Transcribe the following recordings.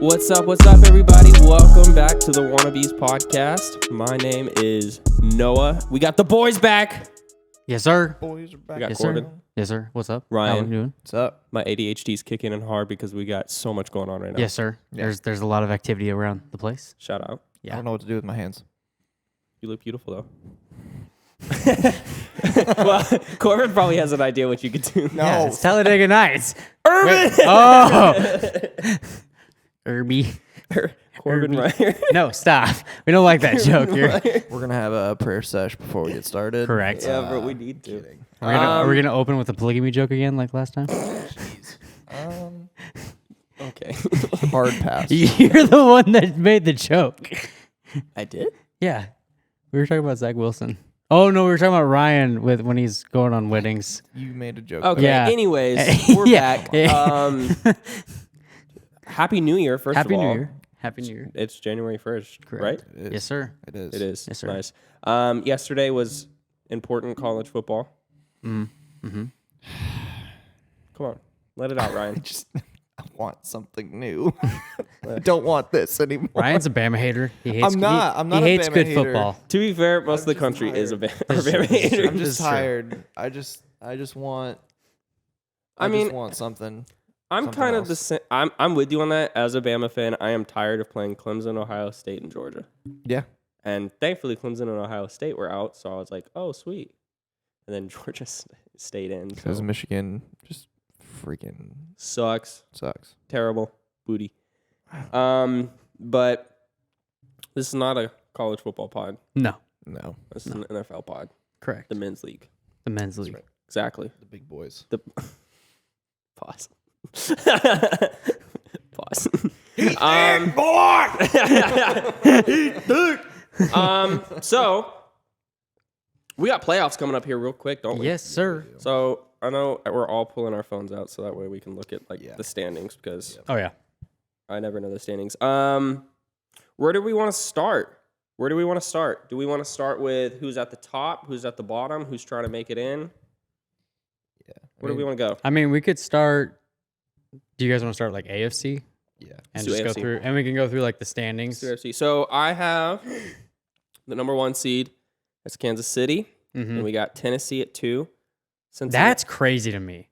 What's up, everybody? Welcome back to the Wannabes podcast. My name is Noah. We got the boys back. Yes, sir. Boys are back. We got Yes, Corbin. sir. Yes, sir. What's up? Ryan. How are you doing? What's up? My ADHD's kicking in hard because we got so much going on right now. Yes, sir. Yeah. There's a lot of activity around the place. Shout out. I Yeah. don't know what to do with my hands. You look beautiful, though. Well, Corbin probably has an idea what you could do. Yeah, it's Talladega Nights. Urban! Oh! Irby. Corbin Irby. Ryan. No, stop. We don't like that joke here. We're gonna have a prayer sesh before we get started. Correct. Yeah, but we need to. Kidding. Are we gonna open with a polygamy joke again like last time? Okay. Hard pass. You're the one that made the joke. I did? Yeah. We were talking about Zach Wilson. Oh, no, we were talking about Ryan when he's going on weddings. You made a joke. Okay, Yeah. anyways, we're Yeah. back. Happy New Year, first Happy of all. New Year. Happy New Year. It's January 1st, Correct. right? It is. Yes, sir. It is. It is. Yes, sir. Nice. Yesterday was important college football. Mm-hmm. Come on, let it out, Ryan. I want something new. I don't want this anymore. Ryan's a Bama hater. He hates. I'm not He a hates Bama good hater. football. To be fair, most of the just country is a tired. Bama hater. I'm This just is true. tired. I just want. I mean, just want something. I'm something kind of the else. same. I'm with you on that. As a Bama fan, I am tired of playing Clemson, Ohio State, and Georgia. Yeah. And thankfully, Clemson and Ohio State were out, so I was like, oh, sweet. And then Georgia stayed in. Because So. Michigan just freaking Sucks. sucks. Terrible. Booty. But this is not a college football pod. No, No. This is an NFL pod. correct. The men's league. The men's league. right. Exactly. The big boys. The pause. Pause. So we got playoffs coming up here real quick, don't we? Yes, sir. So I know we're all pulling our phones out so that way we can look at Yeah. the standings because Oh yeah. I never know the standings. Where do we want to start? Do we want to start with who's at the top, who's at the bottom, who's trying to make it in? Yeah. Where do we want to go? I mean, we could start. Do you guys want to start like AFC Yeah. and Let's do just go AFC. through, and we can go through like the standings. UFC. So I have the number 1 seed. That's Kansas City. Mhm. And we got Tennessee at 2. That's crazy to me.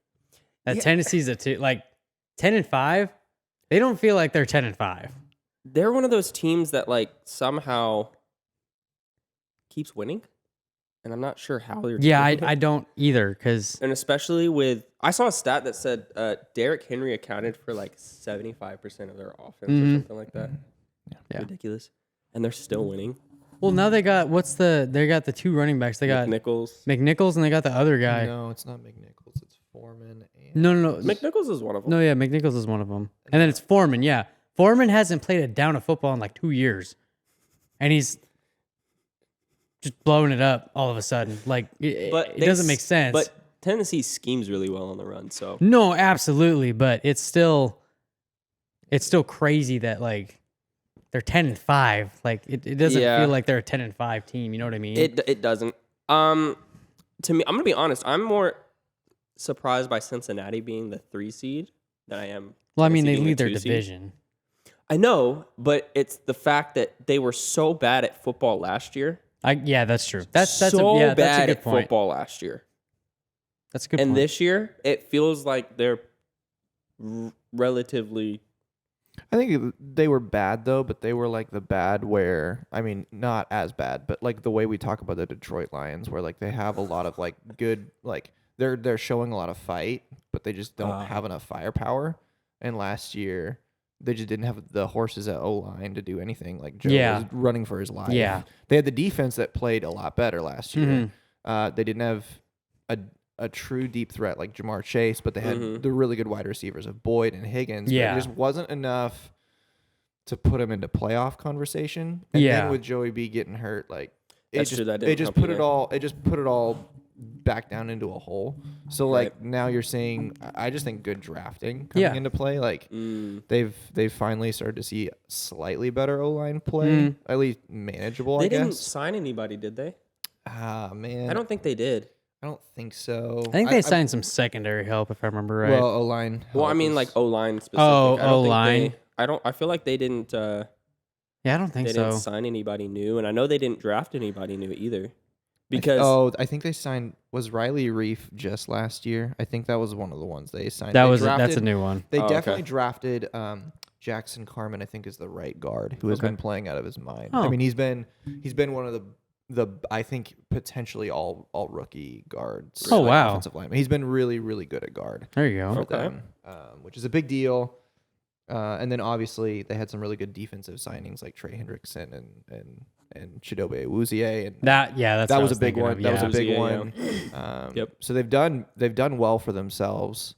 That Yeah. Tennessee's a 2, like 10-5. They don't feel like they're 10-5. They're one of those teams that like somehow keeps winning. And I'm not sure how they're Yeah, doing it. I don't either because And especially with, I saw a stat that said Derrick Henry accounted for like 75% of their offense or Mhm. something like that. Yeah. Ridiculous. And they're still winning. now they got they got the 2 running backs. They got McNichols. McNichols and they got the other guy. No, it's not McNichols. It's Foreman. And No. McNichols is one of them. No, yeah, McNichols is one of them. And then it's Foreman, yeah. Foreman hasn't played a down of football in like 2 years. And he's just blowing it up all of a sudden. Like, it doesn't make sense. But Tennessee schemes really well on the run, so. No, absolutely. But it's still crazy that, like, they're 10-5. Like, it doesn't Yeah. feel like they're a 10-5 team. You know what I mean? It doesn't. To me, I'm gonna be honest. I'm more surprised by Cincinnati being the 3 seed than I am. well, I mean, Tennessee they being lead the their 2 seed. division. I know, but it's the fact that they were so bad at football last year. Yeah, that's true. That's so that's bad a good at point. football last year, That's a good and point. this year it feels like they're relatively. I think they were bad though, but they were like the bad where, I mean, not as bad, but like the way we talk about the Detroit Lions, where like they have a lot of like good, like they're showing a lot of fight, but they just don't have enough firepower. And last year, they just didn't have the horses at O-line to do anything. Like Joe was running for his life. Yeah. They had the defense that played a lot better last year. They didn't have a true deep threat like Jamar Chase, but they had the really good wide receivers of Boyd and Higgins. But Yeah. it just wasn't enough to put him into playoff conversation. And Yeah. then with Joey B getting hurt, like That's true, that didn't it just help put it either. all back down into a hole. So like now you're seeing, I just think good drafting coming into play. Like they've finally started to see slightly better O-line play, at least manageable. They I didn't guess. sign anybody, did they? Ah man, I don't think they did. I don't think so. I think they signed some secondary help, if I remember right. Well, O-line. Well, I mean, like O-line specific. Oh, I don't think O-line. I feel like they didn't. Yeah, I don't think They so. didn't sign anybody new, and I know they didn't draft anybody new either. Because I think they signed. Was Riley Reef just last year? I think that was one of the ones they signed. That's a new one. They Oh, definitely okay. drafted Jackson Carmen. I think is the right guard who has Okay. been playing out of his mind. Oh. I mean, he's been one of the I think potentially all rookie guards. Oh, wow. Offensive lineman. He's been really really good at guard There you go. for Okay. them, which is a big deal. And then obviously they had some really good defensive signings like Trey Hendrickson and Chidobe Awuzie, and That that what I was a big thinking one. of, That was a big Awuzie, one. Yep. So they've done well for themselves,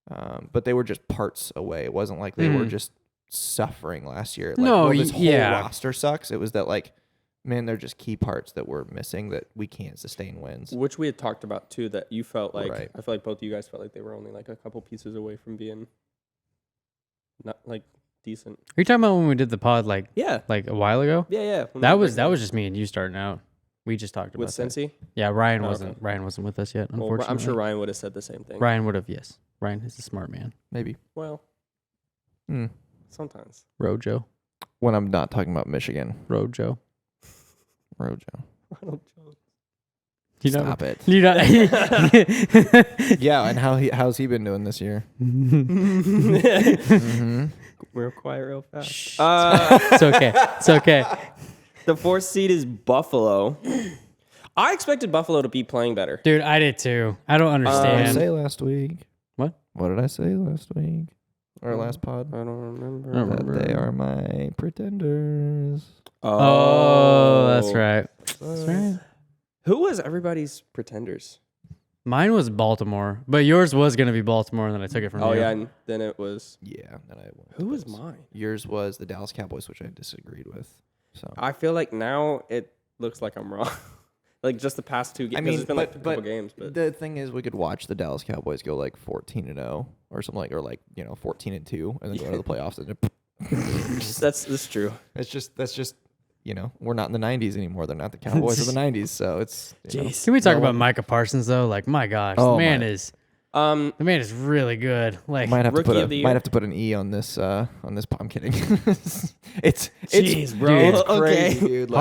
but they were just parts away. It wasn't like they were just suffering last year. Like, No, well, this whole yeah. roster sucks. It was that like, man, they're just key parts that we're missing that we can't sustain wins. which we had talked about too, that you felt like Right. I feel like both of you guys felt like they were only like a couple pieces away from being not like decent. Are you talking about when we did the pod like Yeah, a while ago? yeah. when That we was break down just me and you starting out. We just talked with about that. Cincy. Yeah, Ryan Oh, wasn't okay. Ryan wasn't with us yet. Well, Unfortunately, I'm sure Ryan would have said the same thing. Ryan would have. Yes, Ryan is a smart man. Maybe. Well, Hmm. sometimes. Rojo, When I'm not talking about Michigan, Rojo. Rojo. Ronald Jones. You Stop it. You know. Yeah, and how's he been doing this year? Mm-hmm. Real quiet, real fast. Shh. It's okay. It's okay. The 4th seed is Buffalo. I expected Buffalo to be playing better. Dude, I did too. I don't What did I understand. say last week? What? What did I say last week? Our last pod? I don't remember. I don't That remember. they are my pretenders. Oh, that's right. That's right. Who was everybody's pretenders? Mine was Baltimore, but yours was gonna be Baltimore, and then I took it from Oh you. yeah, and then it was. Yeah. Then I went Who with was those. mine? Yours was the Dallas Cowboys, which I disagreed with. So I feel like now it looks like I'm wrong. Like just the past 2 games. I mean, it's been like a but couple games, but the thing is, we could watch the Dallas Cowboys go like 14-0 or something like, or like 14-2, and then go into the playoffs. And that's true. that's just we're not in the 90s anymore. They're not the Cowboys of the 90s, so it's. Jeez. Can we talk No about one- Micah Parsons though? Like, my gosh, Oh, the man my. is Um, really good. Like, Might have to Rookie put of the might year? have to put an E on this. I'm kidding. it's Jeez, bro. dude, It's Okay. crazy, dude. Like,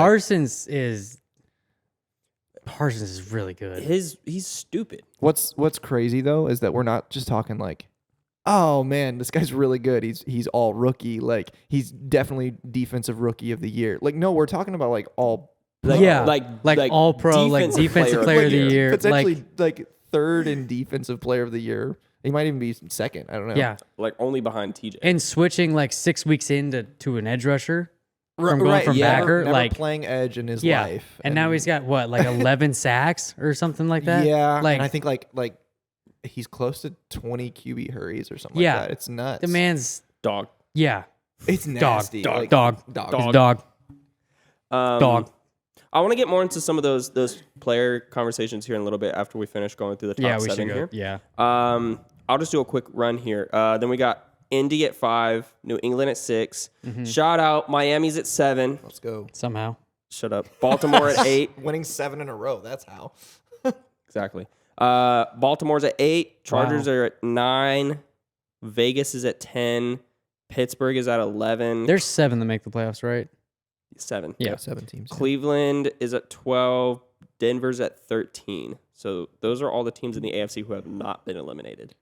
Parsons is really good. he's stupid. what's crazy though is that we're not just talking like, oh man, this guy's really good. He's all rookie. Like he's definitely defensive rookie of the year. Like no, we're talking about like all Yeah, like all pro, like defensive player of the year. potentially like third in defensive player of the year. He might even be second. I don't know. Yeah, like only behind TJ. and switching like 6 weeks into to an edge rusher from going Right, from yeah. backer, Never like playing edge in his yeah, life. and now he's got what, like 11 sacks or something like that. Yeah, like and I think like he's close to 20 QB hurries or something Yeah. like that. It's nuts. the man's Dog. yeah, it's nasty. dog, like, dog. dog. he's a dog. Dog. I want to get more into some of those player conversations here in a little bit after we finish going through the top Yeah, we 7 should here. go. Yeah, I'll just do a quick run here. Then we got Indy at 5, New England at 6. Mm-hmm. Shout out, Miami's at 7. Let's go. somehow. Shut up. Baltimore at 8. Winning 7 in a row. That's how. Exactly. Baltimore's at 8. Chargers Wow. are at 9. Vegas is at 10. Pittsburgh is at 11. There's 7 that make the playoffs, right? 7. Yeah. 7 teams. yeah. Cleveland is at 12. Denver's at 13. So those are all the teams in the AFC who have not been eliminated.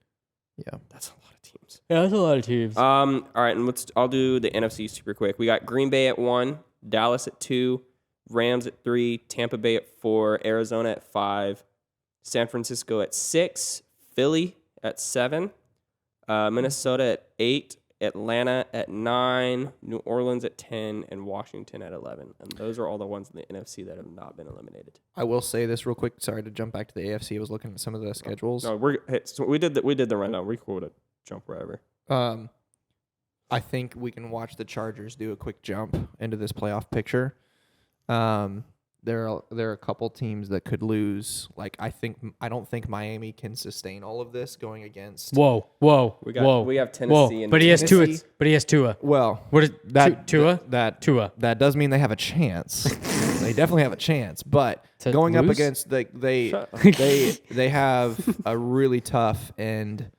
Yeah. That's a lot of teams. Yeah, that's a lot of teams. All right, and I'll do the NFC super quick. We got Green Bay at 1, Dallas at 2, Rams at 3, Tampa Bay at 4, Arizona at 5, San Francisco at 6, Philly at 7, Minnesota at 8, Atlanta at 9, New Orleans at 10, and Washington at 11. And those are all the ones in the NFC that have not been eliminated. I will say this real quick. Sorry to jump back to the AFC. I was looking at some of the schedules. No, so we did the rundown. We're cool to jump wherever. I think we can watch the Chargers do a quick jump into this playoff picture. There are a couple teams that could lose. Like I don't think Miami can sustain all of this going against. Whoa. We have Tennessee and But he has Tua. Tennessee. But he has Tua. Well, What is that Tua? that that does mean they have a chance. They definitely have a chance, but To going up lose? against they have a really tough end,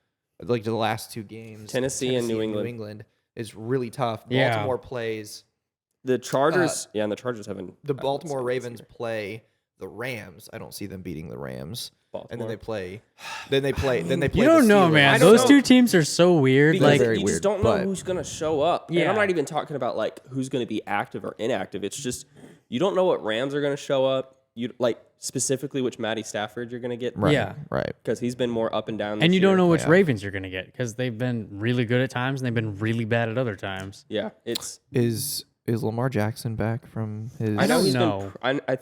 like the last 2 games. Tennessee and New England. is really tough. Yeah. Baltimore plays. The Chargers, and the Chargers haven't. The Baltimore Ravens play the Rams. I don't see them beating the Rams. Baltimore. And then they play. Then they play. You don't know, man. Those two teams are so weird. Because like very you weird, just don't know but- who's going to show up. And I'm not even talking about like who's going to be active or inactive. It's just you don't know what Rams are going to show up. You like specifically which Matty Stafford you're going to get. Right, Yeah. right. Because he's been more up and down. And you don't know which Yeah. Ravens you're going to get because they've been really good at times and they've been really bad at other times. Yeah, it's Is Lamar Jackson back from his? I know don't he's know. been. I think